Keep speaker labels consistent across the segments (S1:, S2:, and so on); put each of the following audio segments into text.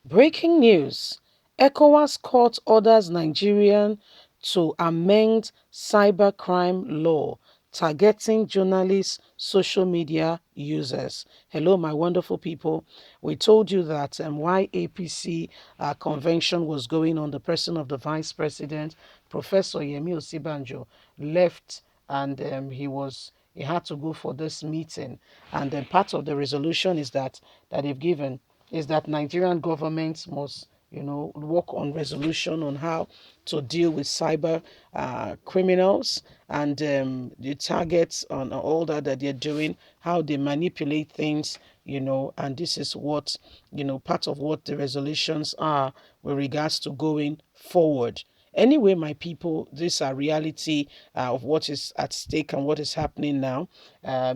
S1: Breaking news. Ecowas court orders Nigerian to amend cybercrime law targeting journalists, social media users. Hello, my wonderful people. We told you that why APC convention was going on, the person of the vice president, Professor Yemi Osibanjo, left and he had to go for this meeting. And then part of the resolution is that they've given is that Nigerian governments must, work on resolution on how to deal with cyber criminals and the targets on all that they're doing, how they manipulate things, and this is what, part of what the resolutions are with regards to going forward. Anyway, my people, these are reality of what is at stake and what is happening now.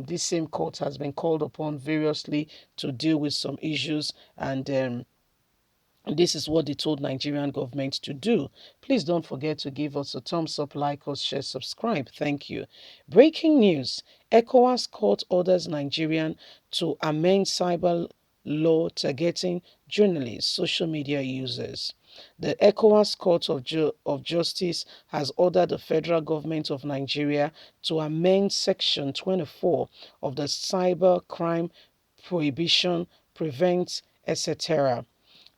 S1: This same court has been called upon variously to deal with some issues, and this is what they told Nigerian government to do. Please don't forget to give us a thumbs up, like us, share, subscribe. Thank you. Breaking news. ECOWAS court orders Nigerian to amend cyber law targeting journalists, social media users. The ECOWAS Court of Justice has ordered the federal government of Nigeria to amend Section 24 of the Cyber Crime Prohibition, Prevent, etc.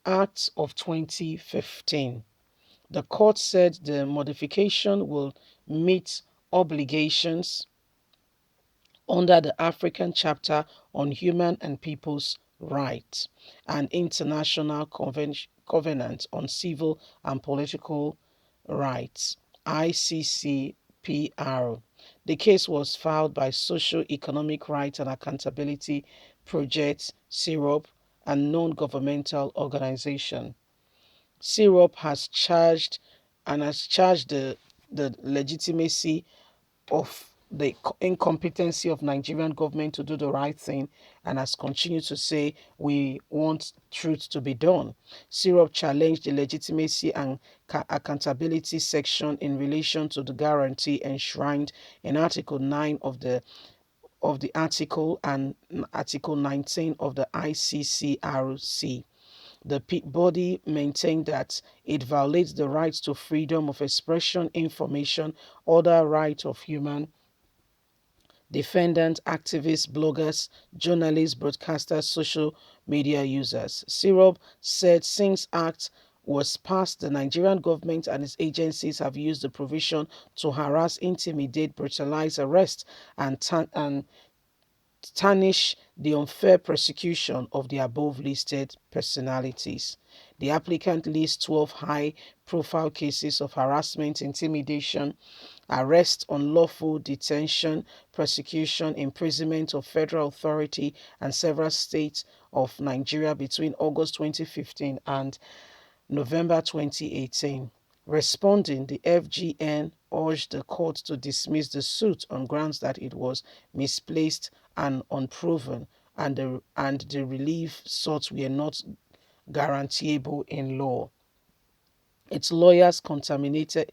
S1: Act of 2015. The court said the modification will meet obligations under the African Chapter on Human and People's Rights and International Covenant on Civil and Political Rights, ICCPR. The case was filed by Social Economic Rights and Accountability Project, CEROP, and non-governmental organization. CEROP has charged the legitimacy of the incompetency of Nigerian government to do the right thing, and has continued to say we want truth to be done. Syrup challenged the legitimacy and accountability section in relation to the guarantee enshrined in Article 9 of the article and Article 19 of the ICCRC. The body maintained that it violates the rights to freedom of expression, information, other rights of human defendants, activists, bloggers, journalists, broadcasters, social media users. Syrup said since Act was passed, the Nigerian government and its agencies have used the provision to harass, intimidate, brutalize, arrest, and tarnish the unfair persecution of the above listed personalities. The applicant lists 12 high profile cases of harassment, intimidation, arrest, unlawful detention, persecution, imprisonment of federal authority and several states of Nigeria between August 2015 and November 2018. Responding, the FGN urged the court to dismiss the suit on grounds that it was misplaced and unproven, and the relief sought were not guaranteeable in law. Its lawyers contemplated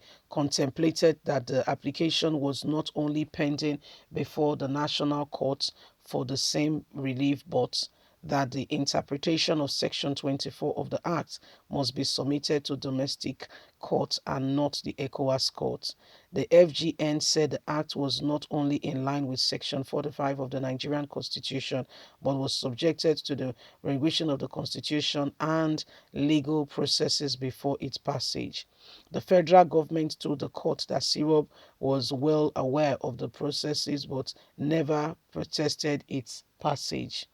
S1: that the application was not only pending before the National Court for the same relief, but that the interpretation of Section 24 of the Act must be submitted to domestic courts and not the ECOWAS court. The FGN said the Act was not only in line with Section 45 of the Nigerian Constitution, but was subjected to the revision of the Constitution and legal processes before its passage. The federal government told the court that Syrup was well aware of the processes but never protested its passage.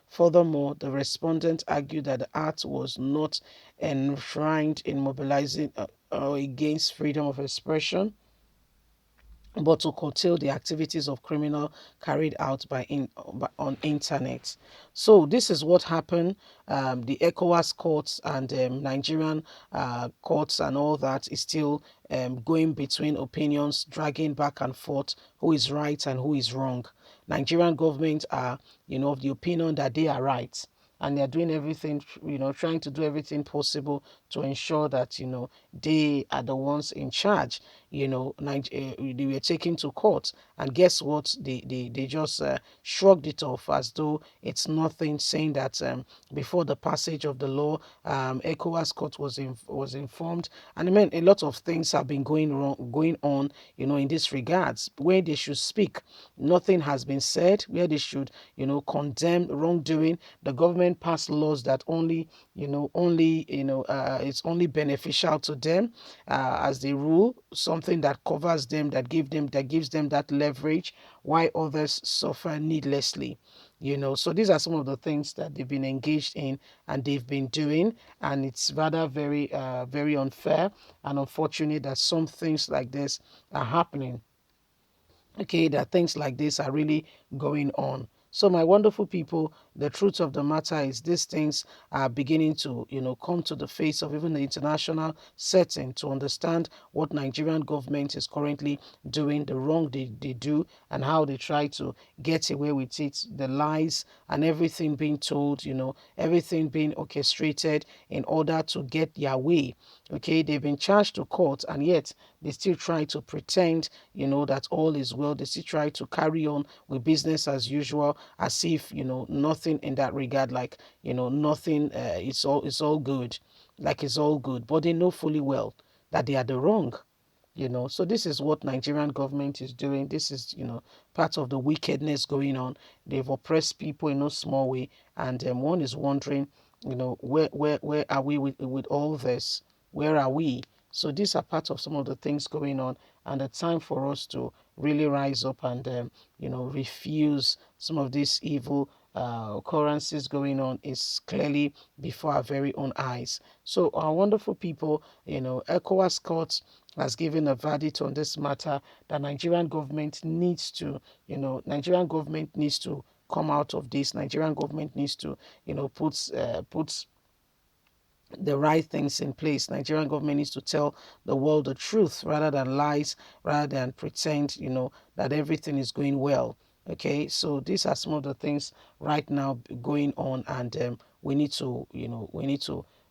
S1: Furthermore, the respondent argued that the act was not enshrined in mobilizing against freedom of expression, but to curtail the activities of criminal carried out on internet. So this is what happened. The ECOWAS courts and Nigerian courts and all that is still going between opinions, dragging back and forth who is right and who is wrong. Nigerian government are, of the opinion that they are right, and they're doing everything, trying to do everything possible to ensure that, they are the ones in charge. they were taken to court. And guess what? They just shrugged it off as though it's nothing, saying that before the passage of the law, ECOWAS court was informed. And I mean, a lot of things have been going on, in this regards. Where they should speak, nothing has been said. Where they should, condemn wrongdoing, the government passed laws that it's only beneficial to them as they rule, something that covers them, that gives them that leverage, while others suffer needlessly. So these are some of the things that they've been engaged in and they've been doing, and it's rather very unfair and unfortunate that some things like this are happening. Okay, that things like this are really going on. So my wonderful people, the truth of the matter is these things are beginning to come to the face of even the international setting, to understand what Nigerian government is currently doing, the wrong they do, and how they try to get away with it, the lies and everything being told, everything being orchestrated in order to get their way. Okay, they've been charged to court, and yet they still try to pretend, that all is well. They still try to carry on with business as usual, as if, nothing in that regard, like, nothing, it's all good, like it's all good. But they know fully well that they are the wrong. So this is what Nigerian government is doing. This is, part of the wickedness going on. They've oppressed people in no small way, and one is wondering, where are we with all this? Where are we? So these are part of some of the things going on, and the time for us to really rise up and refuse some of these evil occurrences going on is clearly before our very own eyes. So our wonderful people, ECOWAS court has given a verdict on this matter, that Nigerian government needs to come out of this. Nigerian government needs to, put the right things in place. Nigerian government needs to tell the world the truth rather than lies, rather than pretend, that everything is going well. Okay, so these are some of the things right now going on, and we need to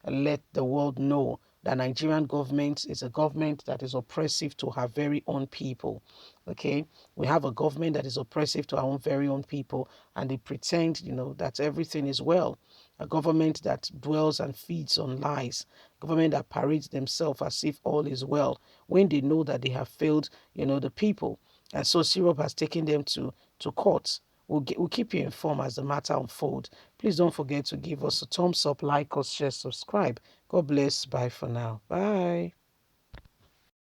S1: let the world know that Nigerian government is a government that is oppressive to her very own people. Okay, we have a government that is oppressive to our own very own people, and they pretend, that everything is well. A government that dwells and feeds on lies, government that parades themselves as if all is well, when they know that they have failed, the people. And so Syrup has taken them to court. We'll keep you informed as the matter unfolds. Please don't forget to give us a thumbs up, like us, share, subscribe. God bless. Bye for now. Bye.